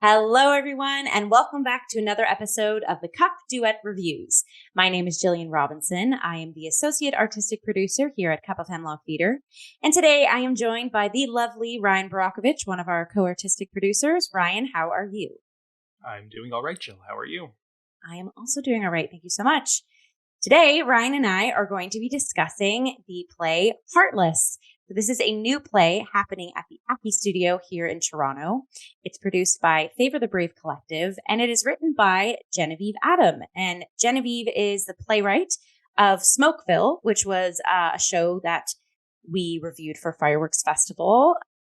Hello, everyone, and welcome back to another episode of the Cup Duet Reviews. My name is Jillian Robinson. I am the Associate Artistic Producer here at Cup of Hemlock Theatre. And today I am joined by the lovely Ryan Borochovitz, one of our co-artistic producers. Ryan, how are you? I'm doing all right, Jill. How are you? I am also doing all right. Thank you so much. Today, Ryan and I are going to be discussing the play Heartless. So this is a new play happening at the Appy Studio here in Toronto. It's produced by Favour the Brave Collective, and it is written by Genevieve Adam. And Genevieve is the playwright of Smokeville, which was a show that we reviewed for Fireworks Festival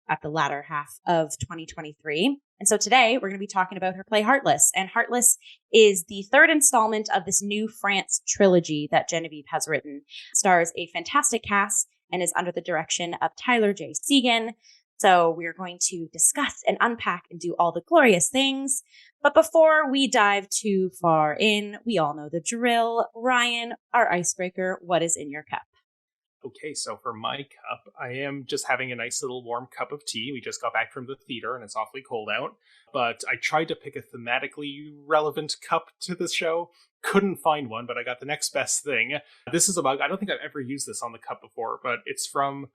at the latter half of 2023. And so today we're going to be talking about her play Heartless. And Heartless is the third installment of this new France Trilogy that Genevieve has written. It stars a fantastic cast and is under the direction of Tyler J. Seguin. So we're going to discuss and unpack and do all the glorious things. But before we dive too far in, we all know the drill. Ryan, our icebreaker, what is in your cup? Okay, so for my cup, I am just having a nice little warm cup of tea. We just got back from the theater and it's awfully cold out. But I tried to pick a thematically relevant cup to the show. Couldn't find one, but I got the next best thing. This is a mug. I don't think I've ever used this on the cup before, but it's from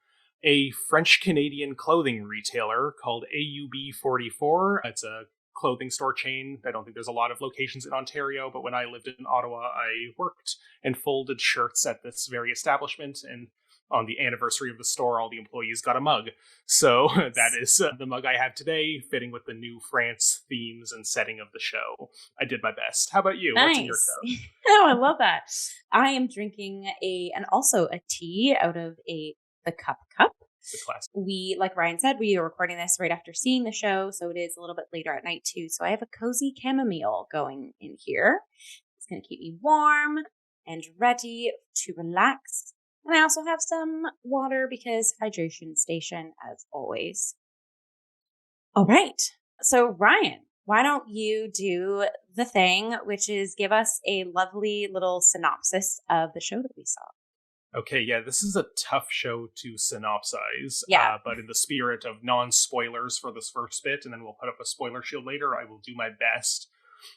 a French-Canadian clothing retailer called AUB44. It's a clothing store chain. I don't think there's a lot of locations in Ontario, but when I lived in Ottawa, I worked and folded shirts at this very establishment, and on the anniversary of the store, all the employees got a mug. So that is the mug I have today, fitting with the new France themes and setting of the show. I did my best. How about you? Nice. What's in your cup? Oh, I love that. I am drinking also a tea out of the cup. The classic. We, like Ryan said, we are recording this right after seeing the show, so it is a little bit later at night too. So I have a cozy chamomile going in here. It's going to keep me warm and ready to relax. And I also have some water because hydration station as always. All right. So Ryan, why don't you do the thing, which is give us a lovely little synopsis of the show that we saw. Okay, yeah, this is a tough show to synopsize. Yeah. But in the spirit of non-spoilers for this first bit, and then we'll put up a spoiler shield later, I will do my best.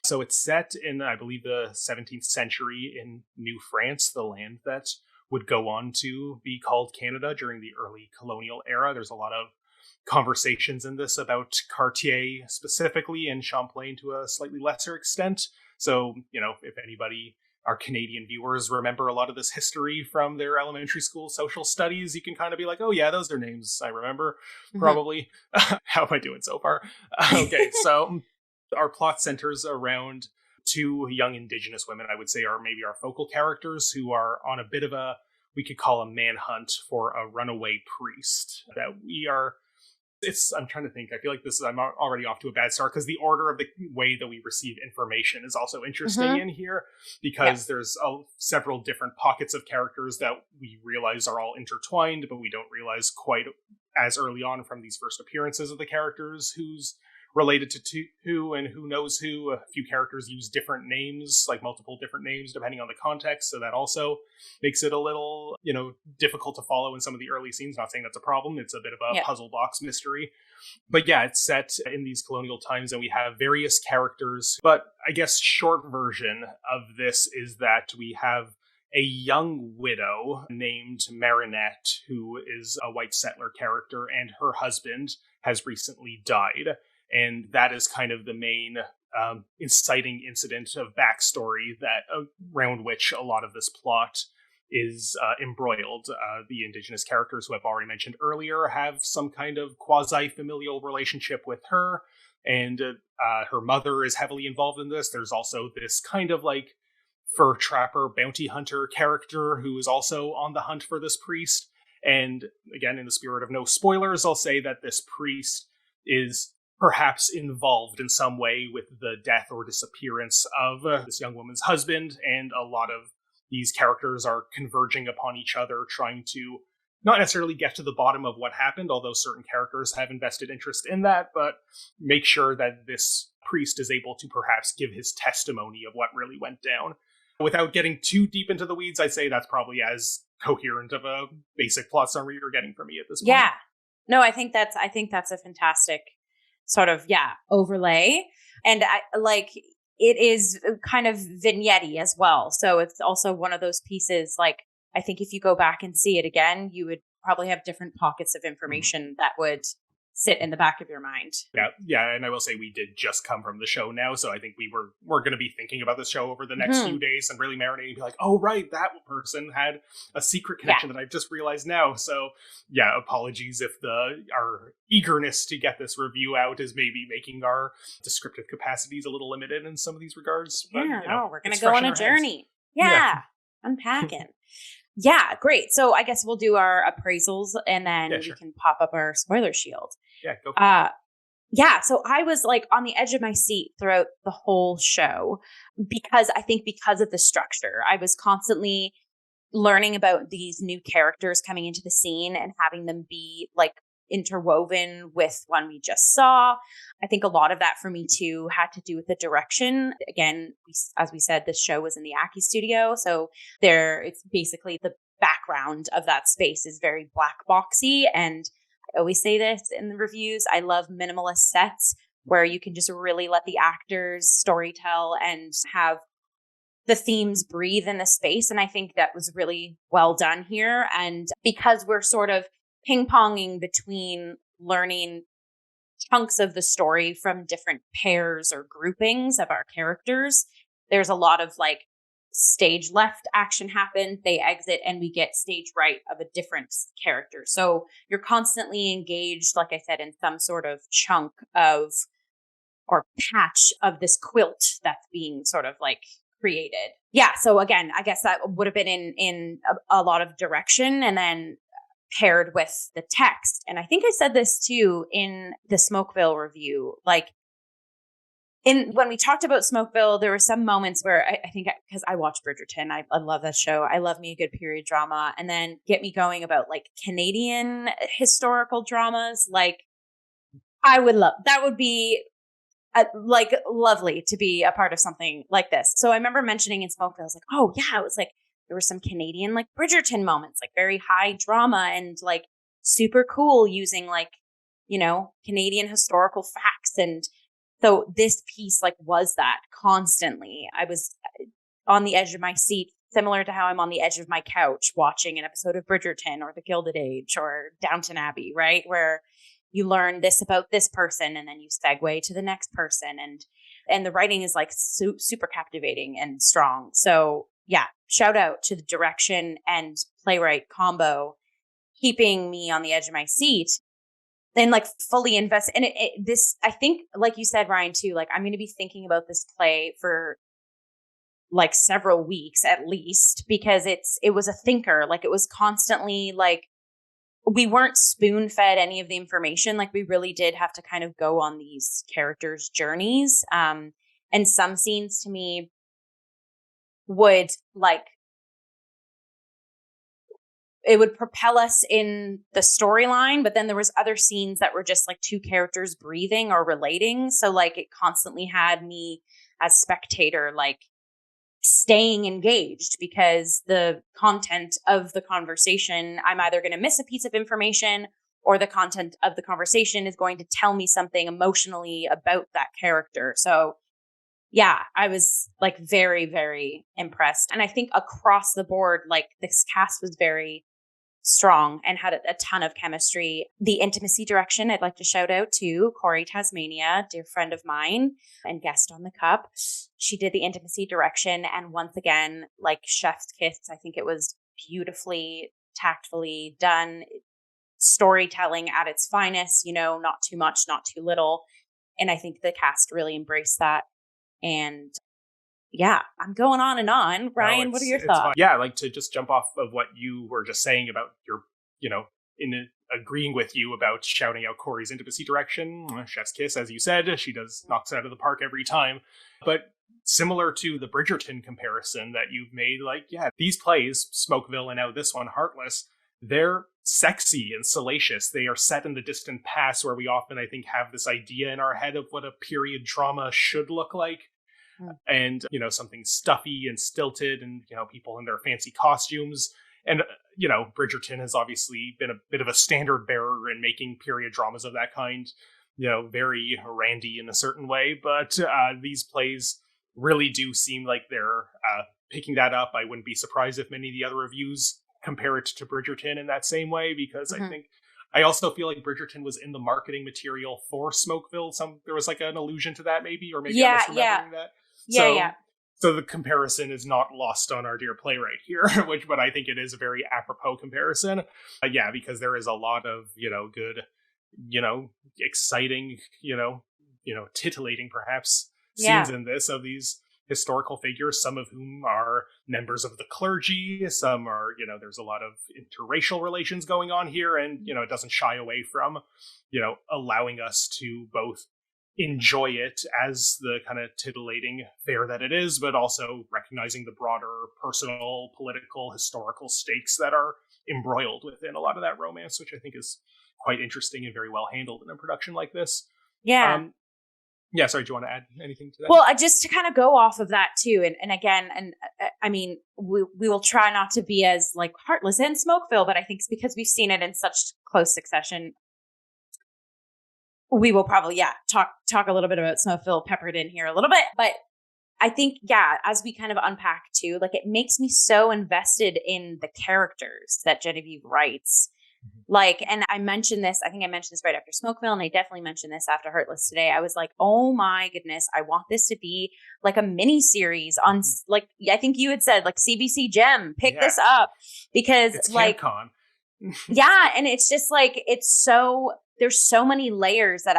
So it's set in, I believe, the 17th century in New France, the land that would go on to be called Canada during the early colonial era. There's a lot of conversations in this about Cartier specifically, and Champlain to a slightly lesser extent. So, if anybody, our Canadian viewers, remember a lot of this history from their elementary school social studies, you can kind of be like, oh yeah, those are names I remember, probably. How am I doing so far? Okay, so our plot centers around two young Indigenous women, I would say, are maybe our focal characters, who are on a bit of a, we could call a manhunt for a runaway priest that we are. I'm trying to think. I feel like I'm already off to a bad start because the order of the way that we receive information is also interesting in here, because there's several different pockets of characters that we realize are all intertwined, but we don't realize quite as early on from these first appearances of the characters who's related to who and who knows who. A few characters use different names, like multiple different names, depending on the context. So that also makes it a little, difficult to follow in some of the early scenes. Not saying that's a problem. It's a bit of a puzzle box mystery. But yeah, it's set in these colonial times and we have various characters. But I guess short version of this is that we have a young widow named Marinette, who is a white settler character, and her husband has recently died. And that is kind of the main inciting incident of backstory that around which a lot of this plot is embroiled. The Indigenous characters, who I've already mentioned earlier, have some kind of quasi-familial relationship with her, and her mother is heavily involved in this. There's also this kind of like fur trapper, bounty hunter character who is also on the hunt for this priest. And again, in the spirit of no spoilers, I'll say that this priest is perhaps involved in some way with the death or disappearance of this young woman's husband, and a lot of these characters are converging upon each other, trying to not necessarily get to the bottom of what happened, although certain characters have invested interest in that, but make sure that this priest is able to perhaps give his testimony of what really went down. Without getting too deep into the weeds, I'd say that's probably as coherent of a basic plot summary you're getting from me at this point. Yeah. No, I think that's a fantastic sort of, overlay. And it is kind of vignette-y as well. So it's also one of those pieces, like, I think if you go back and see it again, you would probably have different pockets of information that would sit in the back of your mind. Yeah, and I will say we did just come from the show now, so I think we're going to be thinking about this show over the next few days and really marinating and be like, oh right, that person had a secret connection that I've just realized now. So yeah, apologies if our eagerness to get this review out is maybe making our descriptive capacities a little limited in some of these regards. But, we're going to go on a journey. Unpacking. Yeah, great. So I guess we'll do our appraisals and then we can pop up our spoiler shield. Yeah, go for it. So I was like on the edge of my seat throughout the whole show because of the structure. I was constantly learning about these new characters coming into the scene and having them be like interwoven with one we just saw. I think a lot of that for me too had to do with the direction. Again, as we said, this show was in the Aki studio. So it's basically the background of that space is very black boxy. And I always say this in the reviews, I love minimalist sets where you can just really let the actors storytell and have the themes breathe in the space. And I think that was really well done here. And because we're sort of ping-ponging between learning chunks of the story from different pairs or groupings of our characters, there's a lot of like stage left action happen, they exit, and we get stage right of a different character. So you're constantly engaged, like I said, in some sort of chunk of or patch of this quilt that's being sort of like created. Yeah. So again, I guess that would have been in a lot of direction and then paired with the text. And I think I said this too in the Smokeville review, like when we talked about Smokeville, there were some moments where I think because I watch Bridgerton, I love that show. I love me a good period drama, and then get me going about like Canadian historical dramas. Like I would love, that would be like lovely to be a part of something like this. So I remember mentioning in Smokeville, I was like, oh yeah, it was like, there were some Canadian like Bridgerton moments, like very high drama and like super cool using like, Canadian historical facts. And so this piece like was that constantly. I was on the edge of my seat, similar to how I'm on the edge of my couch watching an episode of Bridgerton or The Gilded Age or Downton Abbey, right? Where you learn this about this person and then you segue to the next person. And the writing is like super captivating and strong. So yeah, shout out to the direction and playwright combo, keeping me on the edge of my seat and like fully invest. And this, I think, like you said, Ryan, too, like I'm going to be thinking about this play for like several weeks at least, because it was a thinker. Like it was constantly like, we weren't spoon fed any of the information. Like we really did have to kind of go on these characters' journeys. And some scenes to me would like, it would propel us in the storyline, but then there was other scenes that were just like two characters breathing or relating. So like it constantly had me as spectator, like staying engaged, because the content of the conversation, I'm either going to miss a piece of information or the content of the conversation is going to tell me something emotionally about that character. So yeah, I was like very, very impressed. And I think across the board, like this cast was very strong and had a ton of chemistry. The intimacy direction, I'd like to shout out to Corey Tasmania, dear friend of mine and guest on the Cup. She did the intimacy direction. And once again, like chef's kiss, I think it was beautifully, tactfully done. Storytelling at its finest, not too much, not too little. And I think the cast really embraced that. And yeah, I'm going on and on. Ryan, what are your thoughts? Fun. Yeah, like to just jump off of what you were just saying about your, agreeing with you about shouting out Corey's intimacy direction. Chef's kiss, as you said, she knocks it out of the park every time. But similar to the Bridgerton comparison that you've made, like, yeah, these plays, Smokeville and now this one, Heartless, they're sexy and salacious. They are set in the distant past where we often, I think, have this idea in our head of what a period drama should look like. And, something stuffy and stilted and, people in their fancy costumes. And, Bridgerton has obviously been a bit of a standard bearer in making period dramas of that kind. very randy in a certain way. But these plays really do seem like they're picking that up. I wouldn't be surprised if many of the other reviews compare it to Bridgerton in that same way, because I also feel like Bridgerton was in the marketing material for Smokeville. There was like an allusion to that, maybe, or maybe I'm misremembering that. So the comparison is not lost on our dear playwright here, but I think it is a very apropos comparison. Because there is a lot of, good, exciting, titillating perhaps scenes in this of these historical figures, some of whom are members of the clergy, some are, there's a lot of interracial relations going on here, and, it doesn't shy away from, allowing us to both enjoy it as the kind of titillating fare that it is, but also recognizing the broader personal, political, historical stakes that are embroiled within a lot of that romance, which I think is quite interesting and very well handled in a production like this. Sorry, do you want to add anything to that? Well, just to kind of go off of that too, and again, I mean, we will try not to be as like Heartless and Smokeville, but I think it's because we've seen it in such close succession. We will probably, talk a little bit about Smokeville peppered in here a little bit. But I think, as we kind of unpack too, like it makes me so invested in the characters that Genevieve writes. Like, and I think I mentioned this right after Smokeville, and I definitely mentioned this after Heartless today. I was like, oh my goodness, I want this to be like a mini series on, like, I think you had said, like CBC Gem, pick this up, because it's like, CanCon. And it's just like, there's so many layers that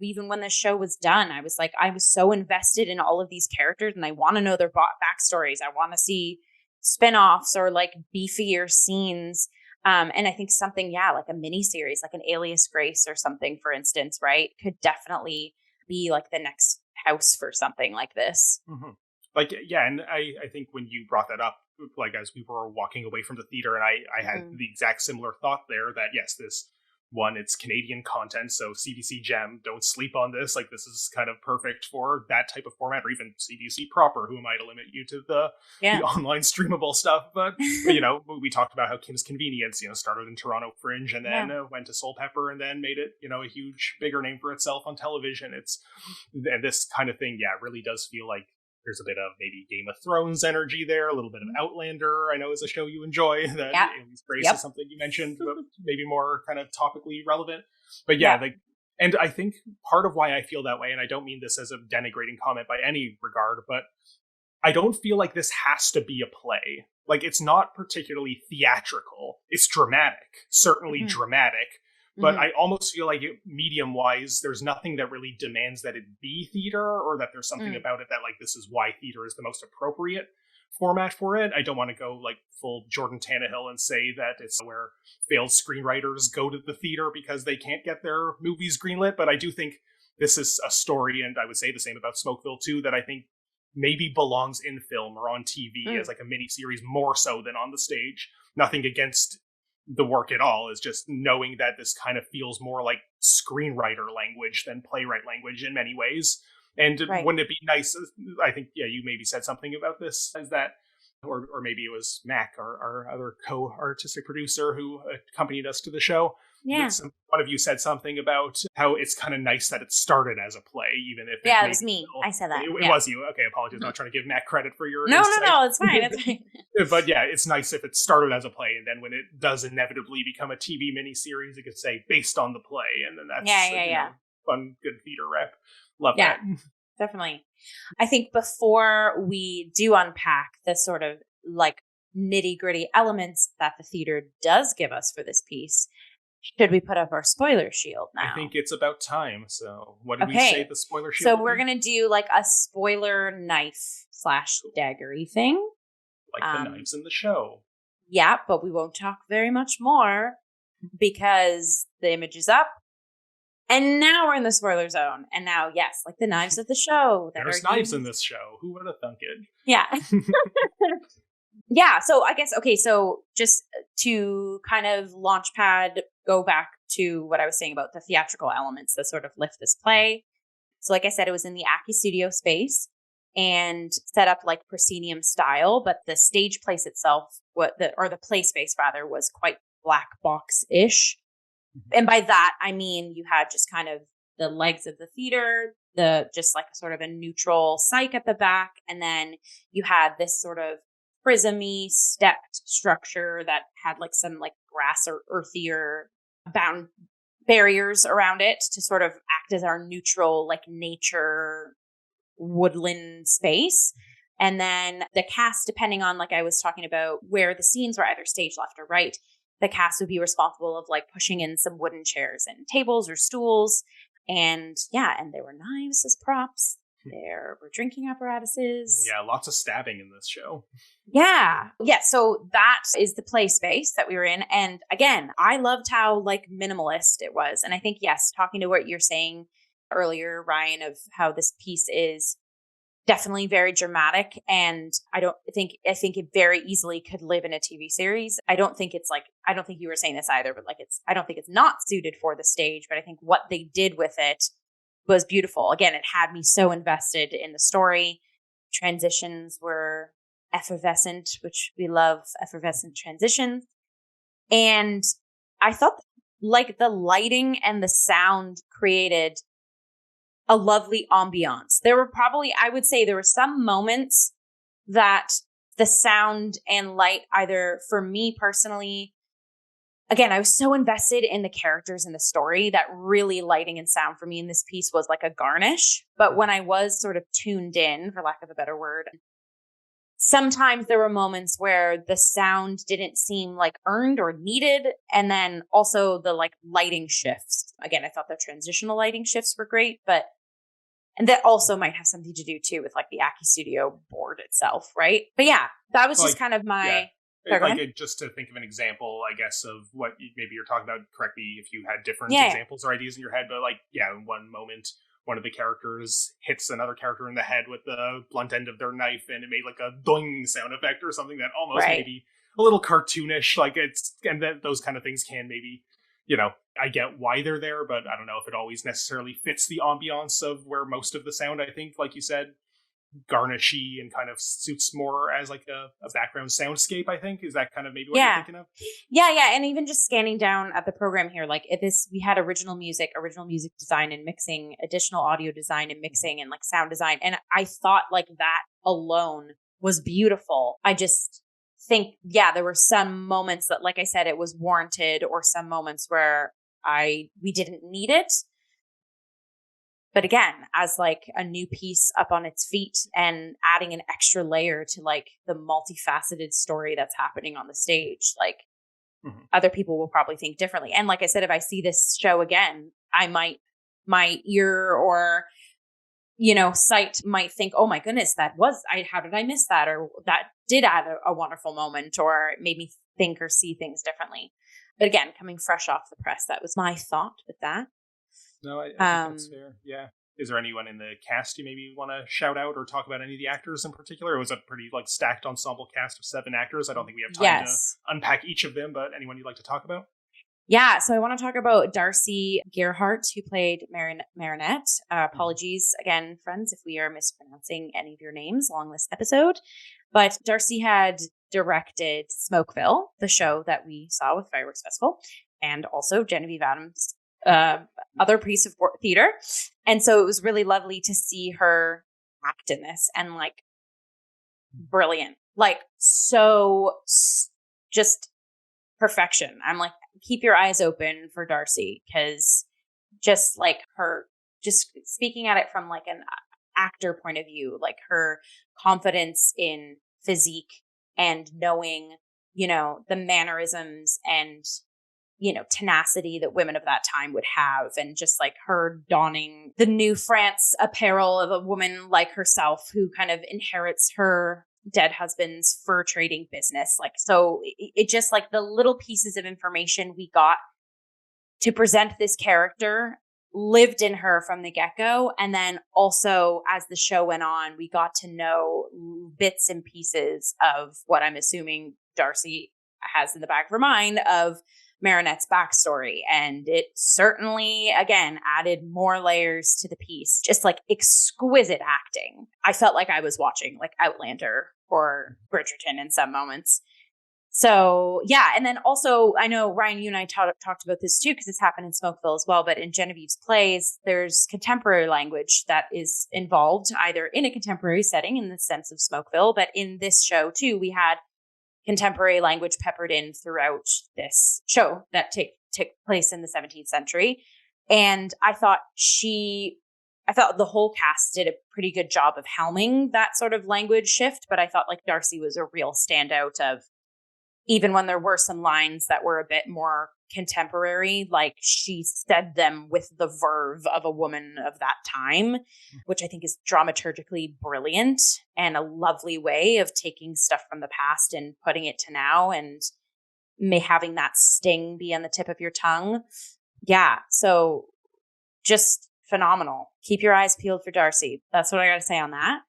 even when the show was done, I was so invested in all of these characters, and I want to know their backstories. I want to see spinoffs or like beefier scenes. And I think something, like a mini series, like an Alias Grace or something, for instance, right, could definitely be like the next house for something like this. And I think when you brought that up, like as we were walking away from the theater, and I had the exact similar thought there that yes, this one, it's Canadian content, so CBC Gem, don't sleep on this. Like, this is kind of perfect for that type of format, or even CBC proper. Who am I to limit you to the online streamable stuff? But we talked about how Kim's Convenience, started in Toronto Fringe, and then went to Soul Pepper, and then made it, a huge, bigger name for itself on television. And this kind of thing, really does feel like there's a bit of maybe Game of Thrones energy there, a little bit of Outlander. I know is a show you enjoy. That Alias Grace is something you mentioned, but maybe more kind of topically relevant. But and I think part of why I feel that way, and I don't mean this as a denigrating comment by any regard, but I don't feel like this has to be a play. Like, it's not particularly theatrical. It's dramatic, certainly dramatic. But I almost feel like medium-wise, there's nothing that really demands that it be theater, or that there's something about it that, like, this is why theater is the most appropriate format for it. I don't want to go, like, full Jordan Tannehill and say that it's where failed screenwriters go to the theater because they can't get their movies greenlit, but I do think this is a story, and I would say the same about Smokeville too, that I think maybe belongs in film or on TV as, like, a mini-series more so than on the stage. Nothing against the work at all, is just knowing that this kind of feels more like screenwriter language than playwright language in many ways. And wouldn't it be nice, I think, you maybe said something about this, as that, or maybe it was Mac, our other co-artistic producer who accompanied us to the show. One of you said something about how it's kind of nice that it started as a play, even if it was me. I said that. It was you. Okay, apologies. I'm not trying to give Mac credit for your No, it's fine. It's fine. But it's nice if it started as a play, and then when it does inevitably become a TV miniseries, it could say based on the play, and then that's fun, good theater rep. Love that. Definitely. I think before we do unpack the sort of like nitty gritty elements that the theater does give us for this piece, should we put up our spoiler shield now? I think it's about time. So what did we say the spoiler shield? So we're going to do like a spoiler knife / daggery thing. Like the knives in the show. Yeah, but we won't talk very much more because the image is up. And now we're in the spoiler zone. And now, yes, like the knives of the show. There's knives in this show. Who would have thunk it? Yeah. Yeah. So I guess, so just to kind of launchpad, go back to what I was saying about the theatrical elements that sort of lift this play. So like I said, it was in the Aki studio space and set up like proscenium style, but the stage place itself, the play space rather, was quite black box-ish. And by that, I mean, you had just kind of the legs of the theater, the just like sort of a neutral cyc at the back. And then you had this sort of prismy stepped structure that had like some like grass or earthier bound barriers around it to sort of act as our neutral, like nature woodland space. And then the cast, depending on, like I was talking about, where the scenes were either stage left or right, the cast would be responsible of like pushing in some wooden chairs and tables or stools. And yeah, and there were knives as props. There were drinking apparatuses. Yeah, lots of stabbing in this show. Yeah. Yeah. So that is the play space that we were in. And again, I loved how like minimalist it was. And I think, yes, talking to what you're saying earlier, Ryan, of how this piece is definitely very dramatic. And I think it very easily could live in a TV series. I don't think you were saying this either, but like I don't think it's not suited for the stage, but I think what they did with it was beautiful. Again, it had me so invested in the story. Transitions were effervescent, which we love effervescent transitions. And I thought like the lighting and the sound created a lovely ambiance. There were probably, I would say there were some moments that the sound and light, either for me personally, again, I was so invested in the characters and the story that really lighting and sound for me in this piece was like a garnish. But when I was sort of tuned in, for lack of a better word, sometimes there were moments where the sound didn't seem like earned or needed. And then also the like lighting shifts. Again, I thought the transitional lighting shifts were great, and that also might have something to do too with like the Aki Studio board itself, right? But yeah, that was just kind of my... Yeah. Sorry, Just to think of an example, I guess, of what maybe you're talking about, correct me if you had different examples or ideas in your head, but like, yeah, in one moment, one of the characters hits another character in the head with the blunt end of their knife, and it made like a doing sound effect or something that almost maybe a little cartoonish, like and then those kind of things can maybe, I get why they're there, but I don't know if it always necessarily fits the ambiance of where most of the sound, I think, like you said, garnishy and kind of suits more as like a background soundscape. I think is that kind of maybe what you're thinking of. Yeah, and even just scanning down at the program here, like we had original music design and mixing, additional audio design and mixing, and like sound design, and I thought like that alone was beautiful. I just think there were some moments that, like I said, it was warranted, or some moments where we didn't need it. But again, as like a new piece up on its feet and adding an extra layer to like the multifaceted story that's happening on the stage, like other people will probably think differently. And like I said, if I see this show again, my ear or, sight might think, oh my goodness, how did I miss that? Or that did add a wonderful moment, or it made me think or see things differently. But again, coming fresh off the press, that was my thought with that. No, I think that's fair. Yeah. Is there anyone in the cast you maybe want to shout out or talk about any of the actors in particular? It was a pretty like stacked ensemble cast of 7 actors. I don't think we have time to unpack each of them, but anyone you'd like to talk about? Yeah, so I want to talk about Darcy Gerhardt, who played Marinette. Apologies again, friends, if we are mispronouncing any of your names along this episode. But Darcy had directed Smokeville, the show that we saw with Fireworks Festival, and also Genevieve Adams' other piece of theater. And so it was really lovely to see her act in this, and like brilliant, like so just perfection. I'm like, keep your eyes open for Darcy, because just like her, just speaking at it from like an actor point of view, like her confidence in physique and knowing, the mannerisms and tenacity that women of that time would have, and just like her donning the new France apparel of a woman like herself who kind of inherits her dead husband's fur trading business. Like, so it just like the little pieces of information we got to present this character lived in her from the get-go. And then also as the show went on, we got to know bits and pieces of what I'm assuming Darcy has in the back of her mind of Marinette's backstory. And it certainly, again, added more layers to the piece. Just like exquisite acting. I felt like I was watching like Outlander or Bridgerton in some moments. So yeah, and then also I know Ryan, you and I talked about this too because it's happened in Smokeville as well. But in Genevieve's plays, there's contemporary language that is involved either in a contemporary setting in the sense of Smokeville, but in this show too, we had contemporary language peppered in throughout this show that took place in the 17th century, and I thought the whole cast did a pretty good job of helming that sort of language shift. But I thought like Darcy was a real standout of, even when there were some lines that were a bit more contemporary, like she said them with the verve of a woman of that time, which I think is dramaturgically brilliant and a lovely way of taking stuff from the past and putting it to now and having that sting be on the tip of your tongue. Yeah. So just phenomenal. Keep your eyes peeled for Darcy. That's what I got to say on that.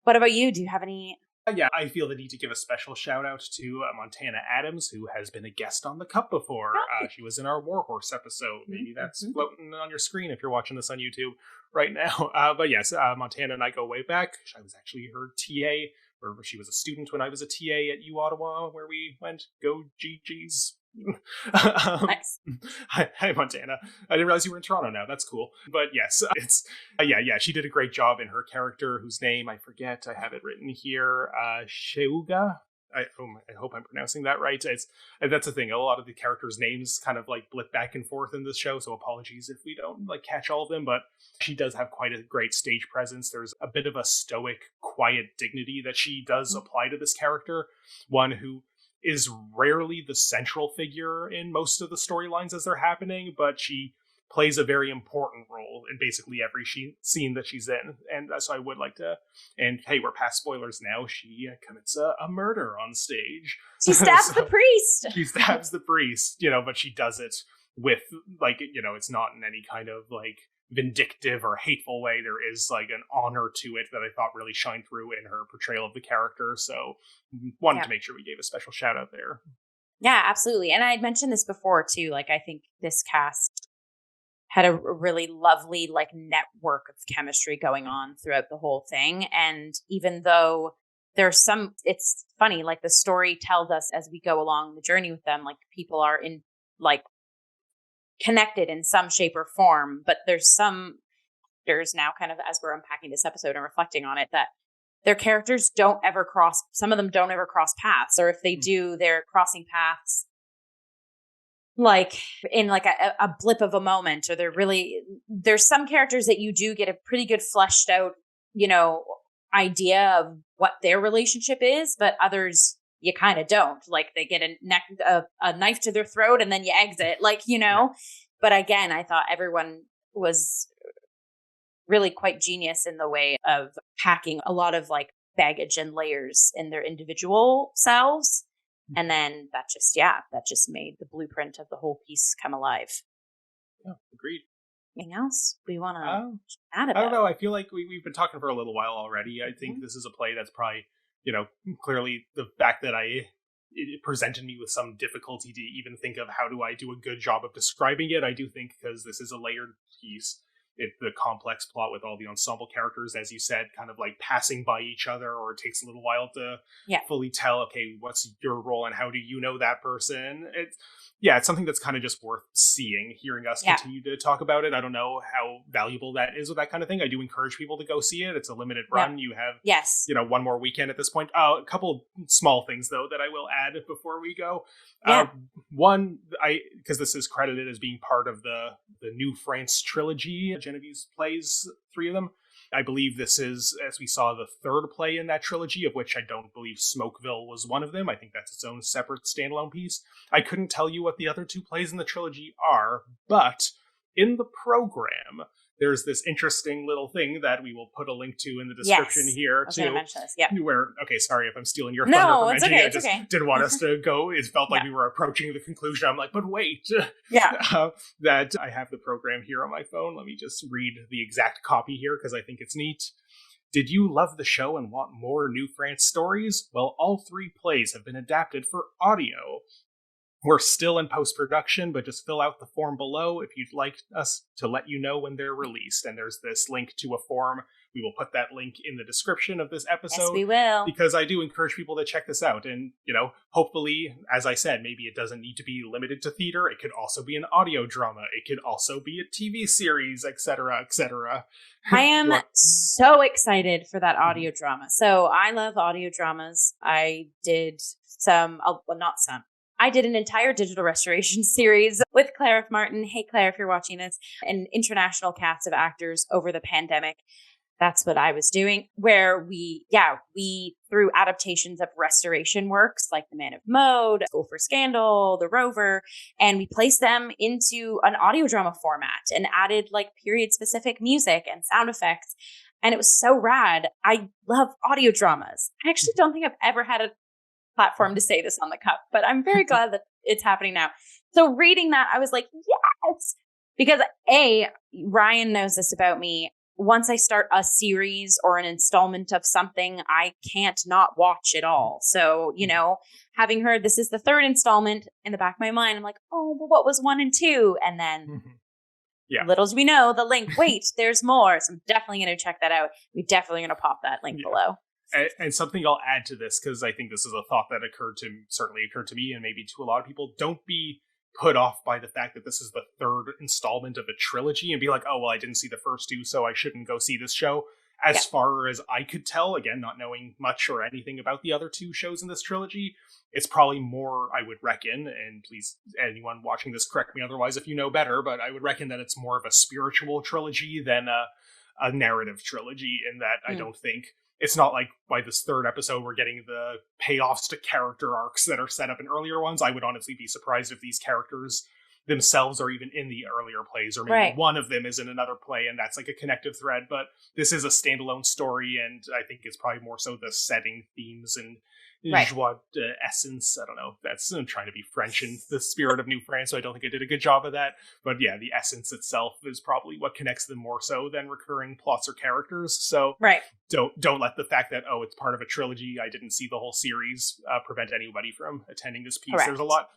What about you? Do you have any? Yeah, I feel the need to give a special shout out to Montana Adams, who has been a guest on the Cup before. She was in our Warhorse episode. Maybe that's floating on your screen if you're watching this on YouTube right now. But yes, Montana and I go way back. I was actually her TA, or she was a student when I was a TA at U Ottawa, where we went go GGs. Nice. Hi, Montana. I didn't realize you were in Toronto now. That's cool. But yes, it's yeah. She did a great job in her character, whose name I forget. I have it written here. Sheuga. I hope I'm pronouncing that right. That's the thing. A lot of the characters' names kind of like blip back and forth in this show, so apologies if we don't like catch all of them. But she does have quite a great stage presence. There's a bit of a stoic, quiet dignity that she does apply to this character. One who is rarely the central figure in most of the storylines as they're happening, but she plays a very important role in basically every scene that she's in. And so I would like to, and hey, we're past spoilers now, she commits a murder on stage. She stabs the priest. She stabs the priest, but she does it with, like, it's not in any kind of, like, vindictive or hateful way. There is like an honor to it that I thought really shined through in her portrayal of the character. So wanted to make sure we gave a special shout out there. Yeah, absolutely. And I had mentioned this before too. Like, I think this cast had a really lovely like network of chemistry going on throughout the whole thing. And even though there's it's funny, like the story tells us as we go along the journey with them, like people are in like connected in some shape or form, but there's now kind of, as we're unpacking this episode and reflecting on it, that their characters some of them don't ever cross paths, or if they do, they're crossing paths like in like a blip of a moment, or there's some characters that you do get a pretty good fleshed out, idea of what their relationship is, but others you kind of don't. Like they get a knife to their throat and then you exit, Yeah. But again, I thought everyone was really quite genius in the way of packing a lot of like baggage and layers in their individual selves. And then that just made the blueprint of the whole piece come alive. Yeah, agreed. Anything else we want to add about? I don't know. I feel like we've been talking for a little while already. I think this is a play that's probably, clearly the fact that it presented me with some difficulty to even think of how do I do a good job of describing it. I do think because this is a layered piece, the complex plot with all the ensemble characters, as you said, kind of like passing by each other, or it takes a little while to fully tell, okay, what's your role and how do you know that person? It's something that's kind of just worth seeing, hearing us continue to talk about it. I don't know how valuable that is with that kind of thing. I do encourage people to go see it. It's a limited run. You have, one more weekend at this point. A couple small things, though, that I will add before we go. One, because this is credited as being part of the new France Trilogy. Genevieve's plays, 3 of them. I believe this is, as we saw, the 3rd play in that trilogy, of which I don't believe Smokeville was one of them. I think that's its own separate standalone piece. I couldn't tell you what the other 2 plays in the trilogy are, but in the program, there's this interesting little thing that we will put a link to in the description here. I was going to mention this, where, okay, sorry if I'm stealing your thunder for mentioning it. I just didn't want us to go. It felt like we were approaching the conclusion. I'm like, but wait. That I have the program here on my phone. Let me just read the exact copy here because I think it's neat. Did you love the show and want more New France stories? Well, all 3 plays have been adapted for audio. We're still in post-production, but just fill out the form below if you'd like us to let you know when they're released. And there's this link to a form. We will put that link in the description of this episode. Yes, we will. Because I do encourage people to check this out. And, hopefully, as I said, maybe it doesn't need to be limited to theater. It could also be an audio drama. It could also be a TV series, etc., etc. I am so excited for that audio drama. So I love audio dramas. I did I did an entire digital restoration series with Claire F. Martin. Hey, Claire, if you're watching this, an international cast of actors over the pandemic. That's what I was doing, where we through adaptations of restoration works like The Man of Mode, School for Scandal, The Rover, and we placed them into an audio drama format and added like period specific music and sound effects. And it was so rad. I love audio dramas. I actually don't think I've ever had a platform to say this on the Cup, but I'm very glad that it's happening now. So reading that, I was like, yes, because Ryan knows this about me. Once I start a series or an installment of something, I can't not watch it all. So, having heard this is the third installment in the back of my mind, I'm like, oh, but what was 1 and 2? And then little as we know, the link, wait, there's more. So I'm definitely going to check that out. We're definitely going to pop that link below. And something I'll add to this, because I think this is a thought that certainly occurred to me and maybe to a lot of people. Don't be put off by the fact that this is the third installment of a trilogy and be like, oh, well, I didn't see the first 2, so I shouldn't go see this show. As far as I could tell, again, not knowing much or anything about the other 2 shows in this trilogy, it's probably more, I would reckon, and please, anyone watching this, correct me otherwise if you know better, but I would reckon that it's more of a spiritual trilogy than a narrative trilogy, in that I don't think it's not like by this third episode we're getting the payoffs to character arcs that are set up in earlier ones. I would honestly be surprised if these characters themselves are even in the earlier plays, or maybe one of them is in another play and that's like a connective thread. But this is a standalone story, and I think it's probably more so the setting, themes, and joie d'essence. I don't know. I'm trying to be French in the spirit of New France, so I don't think I did a good job of that. But yeah, the essence itself is probably what connects them more so than recurring plots or characters. So don't let the fact that, it's part of a trilogy, I didn't see the whole series, prevent anybody from attending this piece. There's a lot,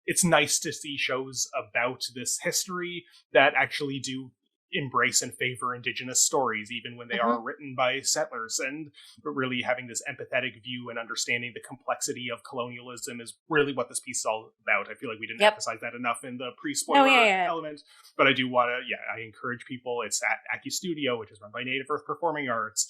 it's nice to see shows about this history that actually do embrace and favor Indigenous stories, even when they are written by settlers, and really having this empathetic view and understanding the complexity of colonialism is really what this piece is all about. I feel like we didn't emphasize that enough in the pre-spoiler element, but I do want to, I encourage people. It's at Aki Studio, which is run by Native Earth Performing Arts.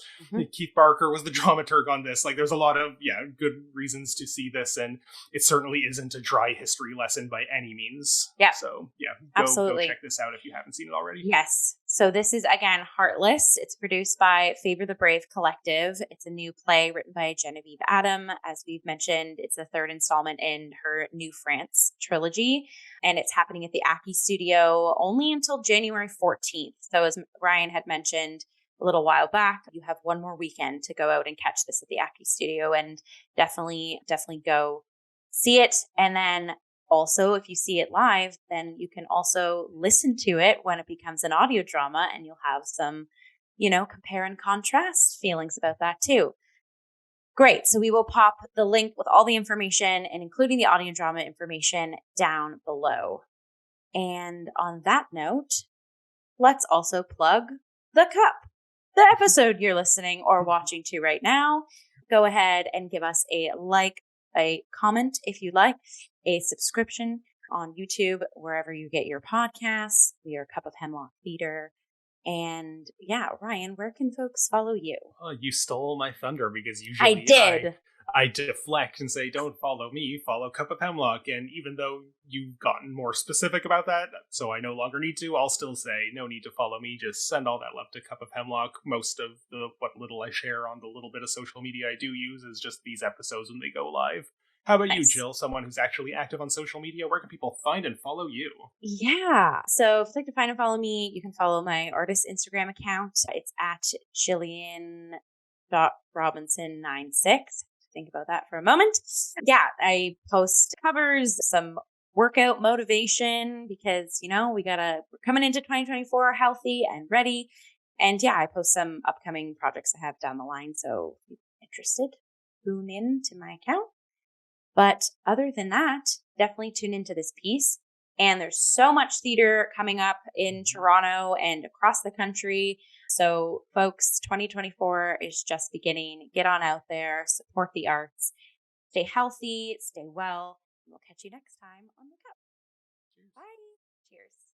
Keith Barker was the dramaturg on this. Like, there's a lot of, good reasons to see this, and it certainly isn't a dry history lesson by any means. So, go check this out if you haven't seen it already. Yes. So this is, again, Heartless. It's produced by Favour the Brave Collective. It's a new play written by Genevieve Adam. As we've mentioned, it's the third installment in her New France trilogy, and it's happening at the Aki Studio only until January 14th. So as Ryan had mentioned a little while back, you have one more weekend to go out and catch this at the Aki Studio, and definitely go see it. And then also, if you see it live, then you can also listen to it when it becomes an audio drama, and you'll have some, compare and contrast feelings about that too. Great. So we will pop the link with all the information, and including the audio drama information, down below. And on that note, let's also plug the Cup, the episode you're listening or watching to right now. Go ahead and give us a like, a comment if you like, a subscription on YouTube, wherever you get your podcasts. We are Cup of Hemlock Theatre. And Ryan, where can folks follow you? Oh, you stole my thunder, because usually I did. I deflect and say, don't follow me, follow Cup of Hemlock. And even though you've gotten more specific about that, so I no longer need to, I'll still say, no need to follow me. Just send all that love to Cup of Hemlock. Most of what little I share on the little bit of social media I do use is just these episodes when they go live. How about you, Jill, someone who's actually active on social media? Where can people find and follow you? Yeah. So if you'd like to find and follow me, you can follow my artist Instagram account. It's at Jillian.Robinson96. Think about that for a moment. Yeah, I post covers, some workout motivation, because, we're coming into 2024 healthy and ready. And I post some upcoming projects I have down the line. So if you're interested, tune in to my account. But other than that, definitely tune into this piece. And there's so much theater coming up in Toronto and across the country. So, folks, 2024 is just beginning. Get on out there, support the arts, stay healthy, stay well. And we'll catch you next time on the Cup. Bye. Cheers.